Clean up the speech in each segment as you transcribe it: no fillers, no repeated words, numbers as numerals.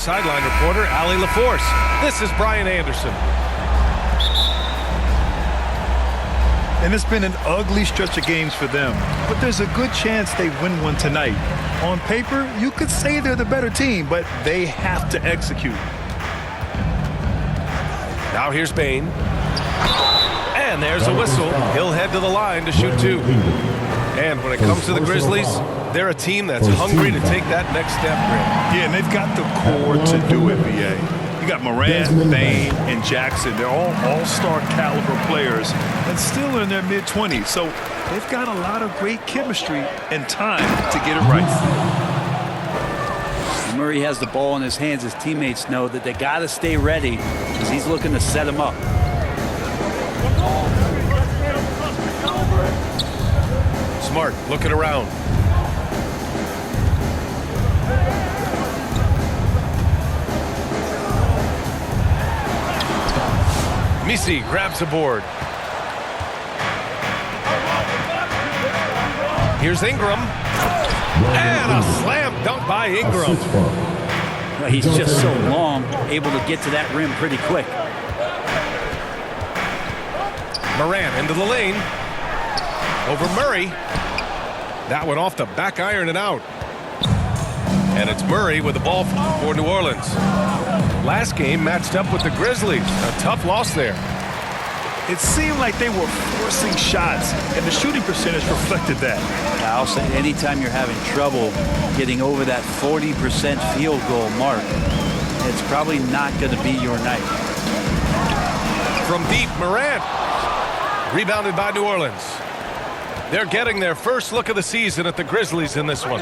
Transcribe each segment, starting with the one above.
Sideline reporter Allie LaForce. This is Brian Anderson. And it's been an ugly stretch of games for them, but there's a good chance they win one tonight. On paper, you could say they're the better team, but they have to execute. Now here's Bain. And there's a whistle. He'll head to the line to shoot two. And when it comes to the Grizzlies, they're a team that's hungry to take that next step. Yeah, and they've got the core to do it, B.A. You got Morant, Bain, and Jackson. They're all all-star caliber players and still in their mid-20s. So they've got a lot of great chemistry and time to get it right. Murray has the ball in his hands. His teammates know that they got to stay ready because he's looking to set him up. Smart looking around. Misi grabs the board. Here's Ingram. And a slam dunk by Ingram. Well, he's just so long, able to get to that rim pretty quick. Morant into the lane. Over Murray. That one off the back iron and out. And it's Murray with the ball for New Orleans. Last game matched up with the Grizzlies. A tough loss there. It seemed like they were forcing shots, and the shooting percentage reflected that. I'll say anytime you're having trouble getting over that 40% field goal mark, it's probably not going to be your night. From deep, Morant. Rebounded by New Orleans. They're getting their first look of the season at the Grizzlies in this one.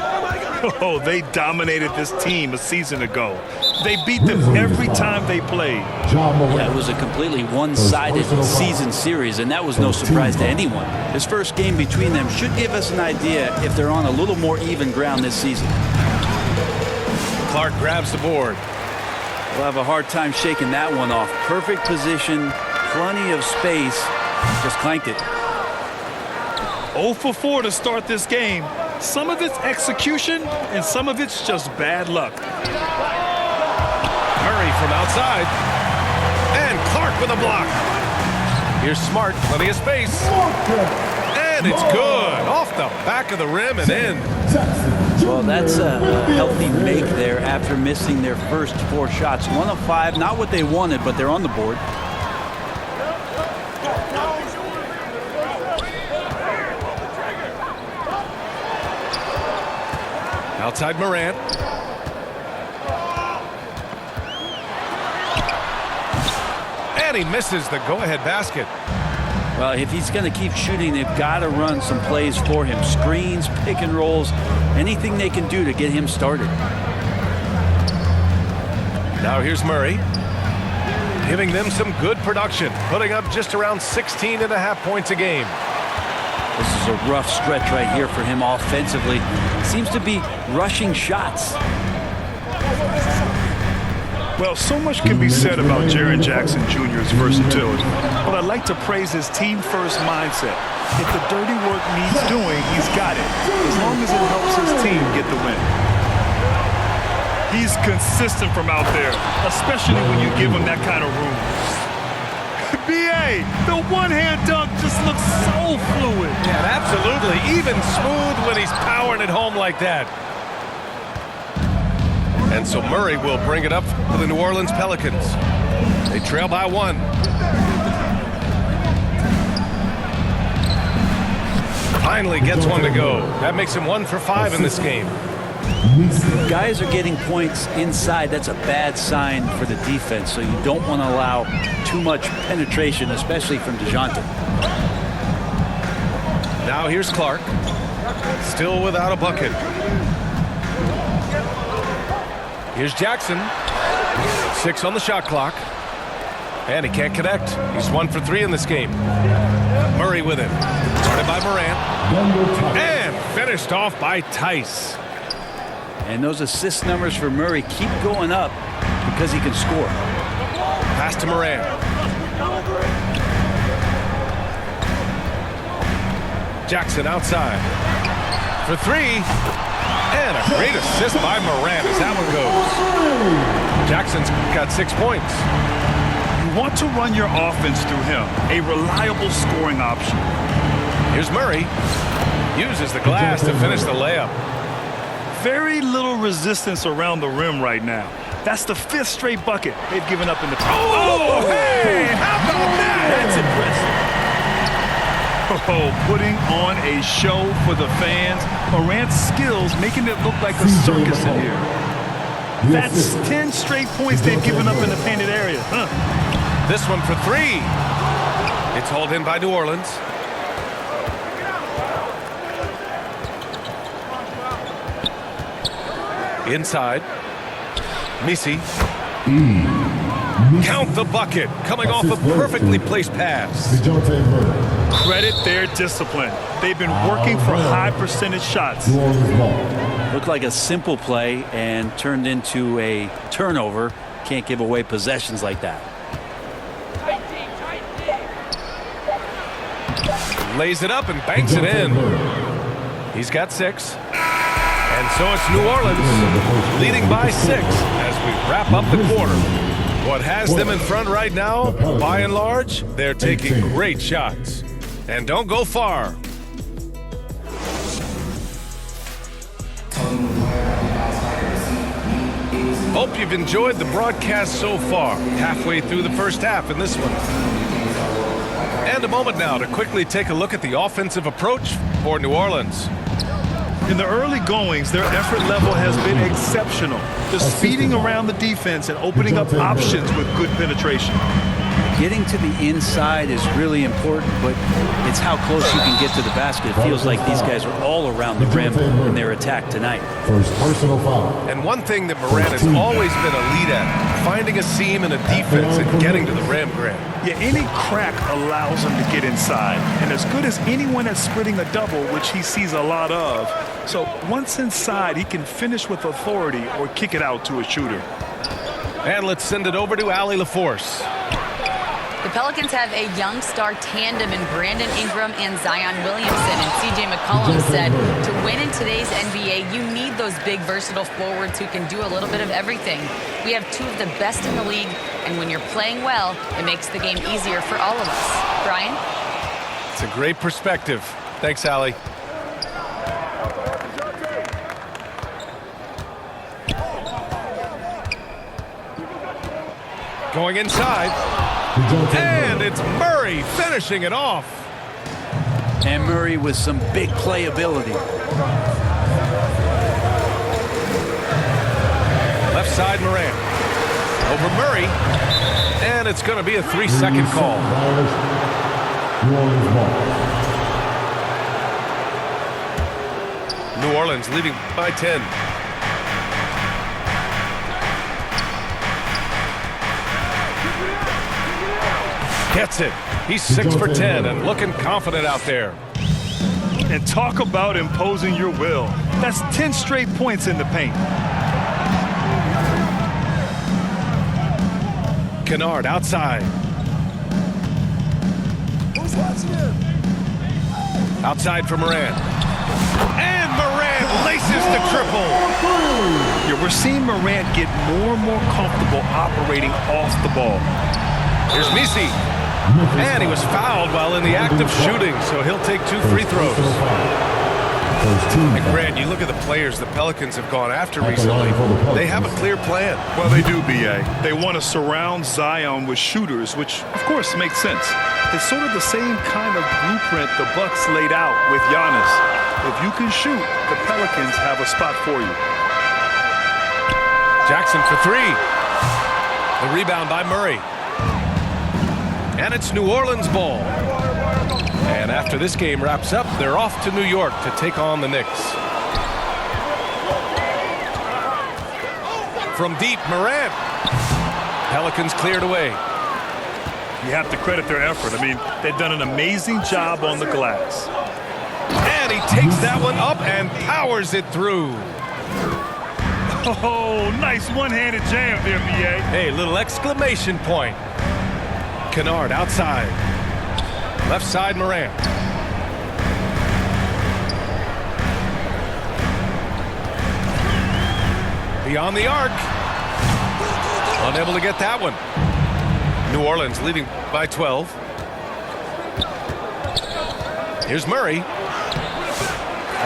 Oh, they dominated this team a season ago. They beat them every time they played. Yeah, it was a completely one-sided season series, and that was no surprise to anyone. This first game between them should give us an idea if they're on a little more even ground this season. Clark grabs the board. We'll have a hard time shaking that one off. Perfect position, plenty of space, just clanked it. 0 for 4 to start this game. Some of it's execution, and some of it's just bad luck. Murray from outside. And Clark with a block. Here's Smart, plenty of space. And it's good. Off the back of the rim and in. Well, that's a healthy make there after missing their first 4 shots. 1 of 5, not what they wanted, but they're on the board. Outside Morant. And he misses the go-ahead basket. Well, if he's going to keep shooting, they've got to run some plays for him. Screens, pick and rolls, anything they can do to get him started. Now here's Murray. Giving them some good production. Putting up just around 16.5 points a game. This is a rough stretch right here for him offensively. Seems to be rushing shots. Well, so much can be said about Jaren Jackson Jr.'s versatility, but I'd like to praise his team-first mindset. If the dirty work needs doing, he's got it, as long as it helps his team get the win. He's consistent from out there, especially when you give him that kind of room. B.A., the one-hand dunk just looks so fluid. Yeah, absolutely. Even smooth when he's powering it home like that. And so Murray will bring it up for the New Orleans Pelicans. They trail by 1. Finally gets one to go. That makes him 1 for 5 in this game. Guys are getting points inside. That's a bad sign for the defense, so you don't want to allow too much penetration, especially from DeJounte. Now here's Clark. Still without a bucket. Here's Jackson. 6 on the shot clock. And he can't connect. He's 1 for 3 in this game. Murray with him. Started by Morant. And finished off by Tice. And those assist numbers for Murray keep going up because he can score. Pass to Morant. Jackson outside. For 3. And a great assist by Morant as that one goes. Jackson's got 6 points. You want to run your offense through him, a reliable scoring option. Here's Murray. Uses the glass to finish the layup. Very little resistance around the rim right now. That's the 5th straight bucket they've given up in the paint. Oh, hey, how about that? That's impressive. Oh, putting on a show for the fans. Morant's skills making it look like a circus in here. That's 10 straight points they've given up in the painted area. This one for 3. It's hauled in by New Orleans. Inside. Misi. Count the bucket. Coming off a perfectly placed pass. Credit their discipline. They've been working for high percentage shots. Looked like a simple play and turned into a turnover. Can't give away possessions like that. Lays it up and banks it in. He's got 6. And so it's New Orleans leading by 6 as we wrap up the quarter. What has them in front right now, by and large, they're taking great shots. And don't go far. Hope you've enjoyed the broadcast so far. Halfway through the first half in this one. And a moment now to quickly take a look at the offensive approach for New Orleans. In the early goings, their effort level has been exceptional. Just speeding around the defense and opening up options with good penetration. Getting to the inside is really important, but it's how close you can get to the basket. It feels like these guys are all around the rim in their attack tonight. First personal foul. And one thing that Morant has always been a lead at, finding a seam in a defense and getting to the rim, Grant. Yeah, any crack allows him to get inside. And as good as anyone at splitting a double, which he sees a lot of. So once inside, he can finish with authority or kick it out to a shooter. And let's send it over to Allie LaForce. The Pelicans have a young star tandem in Brandon Ingram and Zion Williamson. And C.J. McCollum said to win in today's NBA, you need those big, versatile forwards who can do a little bit of everything. We have 2 of the best in the league, and when you're playing well, it makes the game easier for all of us. Brian? It's a great perspective. Thanks, Allie. Going inside. And it's Murray finishing it off. And Murray with some big playability. Left side Morant. Over Murray. And it's going to be a 3-second call. New Orleans leading by 10. Gets it. He's 6 for 10 and looking confident out there. And talk about imposing your will. That's 10 straight points in the paint. Kennard outside. Outside for Morant. And Morant laces the triple. Yeah, we're seeing Morant get more and more comfortable operating off the ball. Here's Misi. And he was fouled while in the act of shooting, so he'll take 2 free throws. And Grant, you look at the players the Pelicans have gone after recently. They have a clear plan. Well, they do, B.A. They want to surround Zion with shooters, which, of course, makes sense. It's sort of the same kind of blueprint the Bucks laid out with Giannis. If you can shoot, the Pelicans have a spot for you. Jackson for 3. The rebound by Murray. And it's New Orleans ball. And after this game wraps up, they're off to New York to take on the Knicks. From deep, Morant. Pelicans cleared away. You have to credit their effort. I mean, they've done an amazing job on the glass. And he takes that one up and powers it through. Oh, nice one-handed jam there, B.A. Hey, little exclamation point. Kennard outside. Left side Morant. Beyond the arc. Unable to get that one. New Orleans leading by 12. Here's Murray.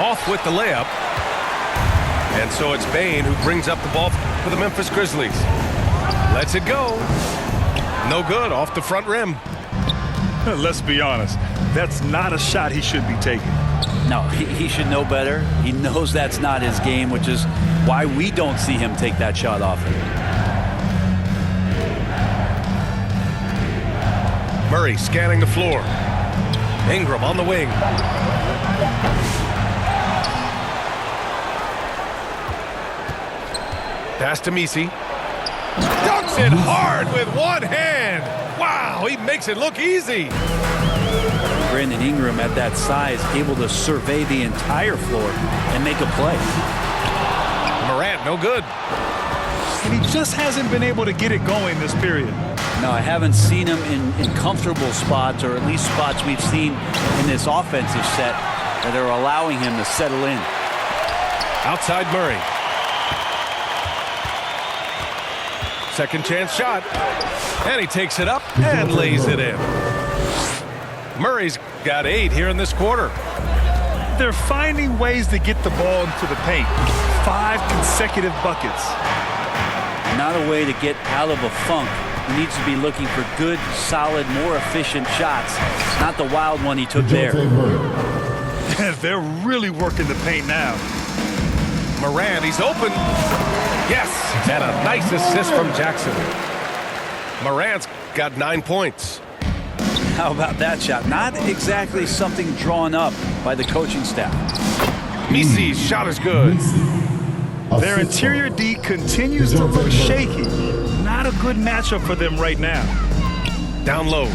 Off with the layup. And so it's Bane who brings up the ball for the Memphis Grizzlies. Lets it go. No good, off the front rim. Let's be honest. That's not a shot he should be taking. No, he should know better. He knows that's not his game, which is why we don't see him take that shot often. Murray scanning the floor. Ingram on the wing. Pass to Messi. Dunks it hard with one hand. Wow, he makes it look easy. Brandon Ingram at that size, able to survey the entire floor and make a play. Morant, no good. And he just hasn't been able to get it going this period. No, I haven't seen him in comfortable spots, or at least spots we've seen in this offensive set that are allowing him to settle in. Outside Murray. Second chance shot. And he takes it up and lays it in. Murray's got 8 here in this quarter. They're finding ways to get the ball into the paint. 5 consecutive buckets. Not a way to get out of a funk. He needs to be looking for good, solid, more efficient shots. Not the wild one he took there. They're really working the paint now. Morant, he's open. Yes, and a nice assist from Jackson. Morant's got 9 points. How about that shot? Not exactly something drawn up by the coaching staff. Messi's shot is good. Their interior D continues to look shaky. Not a good matchup for them right now. Down low.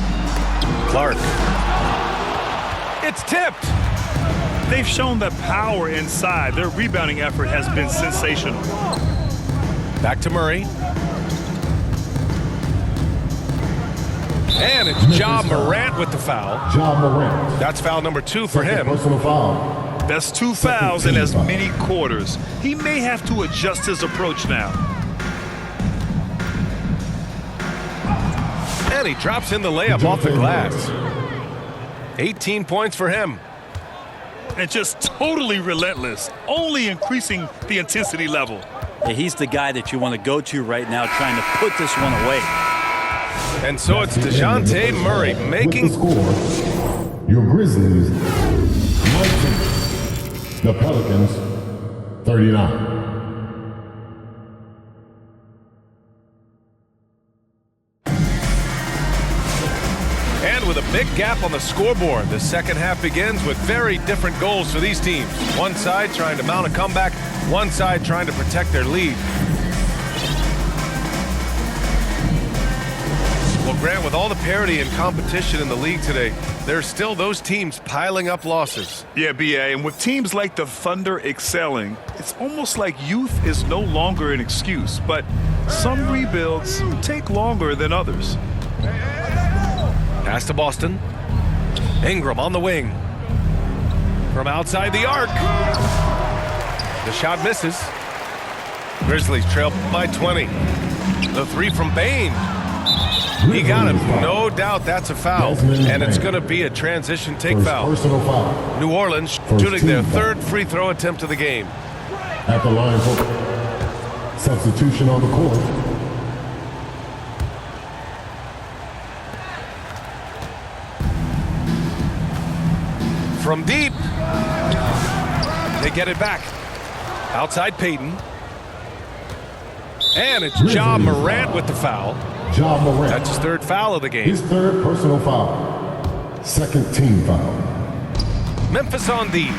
Clark. It's tipped. They've shown the power inside. Their rebounding effort has been sensational. Back to Murray. And it's Ja Morant with the foul. Ja Morant. That's foul number 2 for him. Personal foul. That's 2 fouls in as many quarters. He may have to adjust his approach now. And he drops in the layup off the glass. 18 points for him. And just totally relentless, only increasing the intensity level. Yeah, he's the guy that you want to go to right now, trying to put this one away. And so it's DeJounte Murray making... With the score, your Grizzlies, 19. The Pelicans, 39. And with a big gap on the scoreboard, the second half begins with very different goals for these teams. One side trying to mount a comeback, one side trying to protect their lead. Well, Grant, with all the parity and competition in the league today, there's still those teams piling up losses. Yeah, BA, and with teams like the Thunder excelling, it's almost like youth is no longer an excuse, but some rebuilds take longer than others. Pass to Boston. Ingram on the wing. From outside the arc. The shot misses. Grizzlies trail by 20. The 3 from Bane. He got it. No doubt that's a foul. And it's going to be a transition take foul. Personal foul. New Orleans shooting their 3rd free throw attempt of the game. At the line for substitution on the court. From deep. They get it back. Outside Payton. And it's Ja Morant with the foul. Ja Morant. That's his 3rd foul of the game. His 3rd personal foul. 2nd team foul. Memphis on D.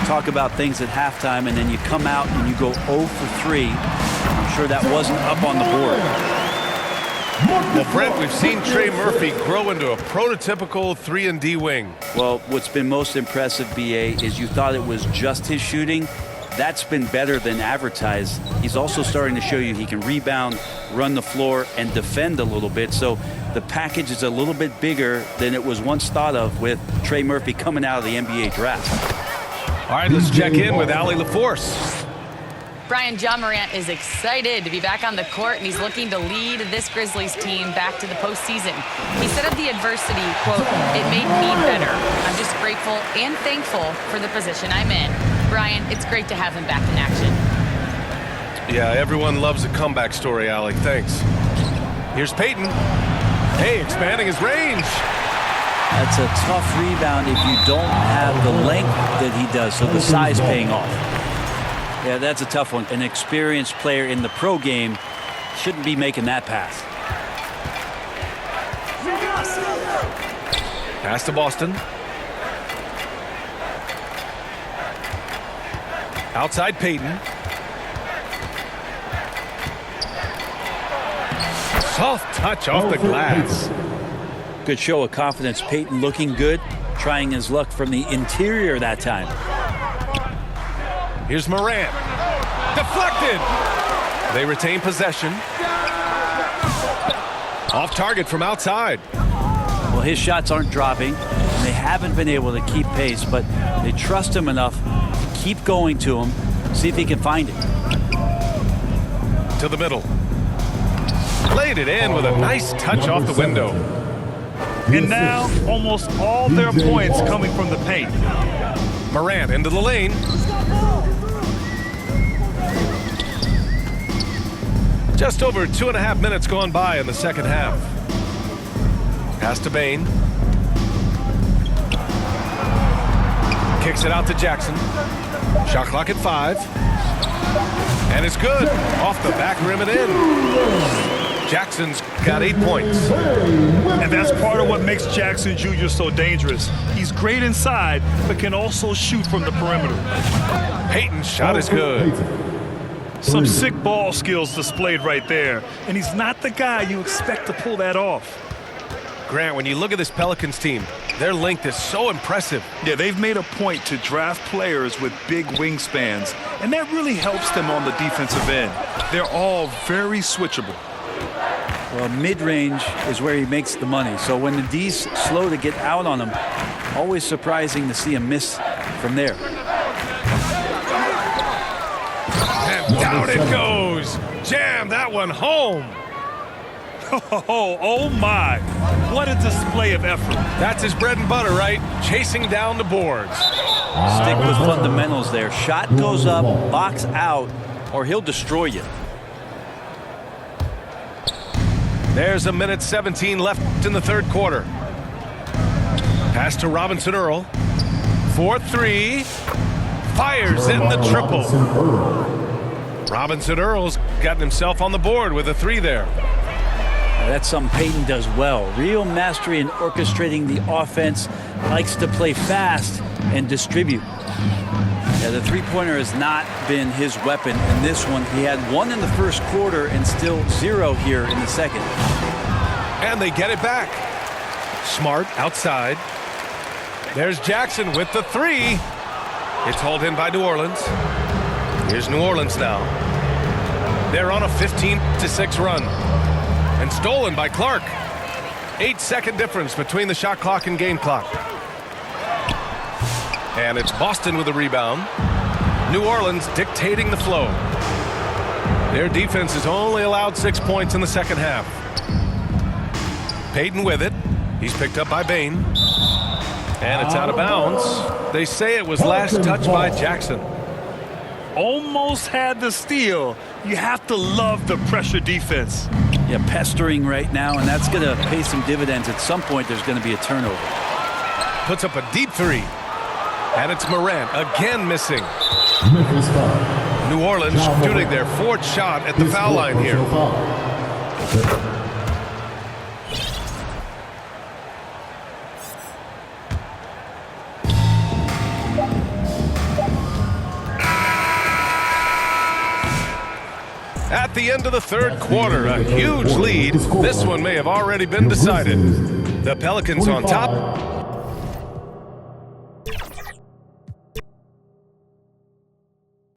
Talk about things at halftime, and then you come out and you go 0 for 3. I'm sure that wasn't up on the board. Well, Brent, we've seen Trey Murphy grow into a prototypical 3-and-D wing. Well, what's been most impressive, BA, is you thought it was just his shooting. That's been better than advertised. He's also starting to show you he can rebound, run the floor, and defend a little bit. So the package is a little bit bigger than it was once thought of with Trey Murphy coming out of the NBA draft. All right, let's check in with Allie LaForce. Brian, John Morant is excited to be back on the court, and he's looking to lead this Grizzlies team back to the postseason. He said of the adversity, quote, "It made me better. I'm just grateful and thankful for the position I'm in." Brian, it's great to have him back in action. Yeah, everyone loves a comeback story, Allie. Thanks. Here's Peyton. Hey, expanding his range. That's a tough rebound if you don't have the length that he does, so the size paying off. Yeah, that's a tough one. An experienced player in the pro game shouldn't be making that pass. Pass to Boston. Outside Peyton. Soft touch off the glass. Good show of confidence. Peyton looking good, trying his luck from the interior that time. Here's Morant. Deflected. They retain possession. Off target from outside. Well, his shots aren't dropping, and they haven't been able to keep pace, but they trust him enough to keep going to him, see if he can find it. To the middle. Laid it in with a nice touch off the window. And now, almost all their points coming from the paint. Morant into the lane. Just over 2.5 minutes gone by in the second half. Pass to Bane. Kicks it out to Jackson. Shot clock at 5. And it's good. Off the back rim and in. Jackson's got 8 points. And that's part of what makes Jackson Jr. so dangerous. He's great inside, but can also shoot from the perimeter. Peyton's shot is good. Some sick ball skills displayed right there. And he's not the guy you expect to pull that off. Grant, when you look at this Pelicans team, their length is so impressive. Yeah, they've made a point to draft players with big wingspans, and that really helps them on the defensive end. They're all very switchable. Well, mid-range is where he makes the money. So when the D's slow to get out on him, always surprising to see him miss from there. And down it goes. Jam that one home. Oh my. What a display of effort. That's his bread and butter, right? Chasing down the boards. Stick with fundamentals there. Shot goes up, box out, or he'll destroy you. There's 1:17 left in the third quarter. Pass to Robinson Earl. 4-3. Fires in the triple. Robinson Earl's gotten himself on the board with a 3 there. That's something Peyton does well. Real mastery in orchestrating the offense. Likes to play fast and distribute. Yeah, the three-pointer has not been his weapon in this one. He had 1 in the first quarter and still 0 here in the second. And they get it back. Smart outside. There's Jackson with the 3. It's hauled in by New Orleans. Here's New Orleans now. They're on a 15-6 run. And stolen by Clark. 8-second difference between the shot clock and game clock. And it's Boston with the rebound. New Orleans dictating the flow. Their defense has only allowed 6 points in the second half. Peyton with it. He's picked up by Bane. And it's out of bounds. They say it was last touched by Jackson. Almost had the steal. You have to love the pressure defense. Yeah, pestering right now, and that's going to pay some dividends. At some point, there's going to be a turnover. Puts up a deep 3. And it's Morant again missing. Memphis foul. New Orleans shooting their 4th shot at the foul line here. At the end of the third quarter, a huge lead. This one may have already been decided. The Pelicans on top.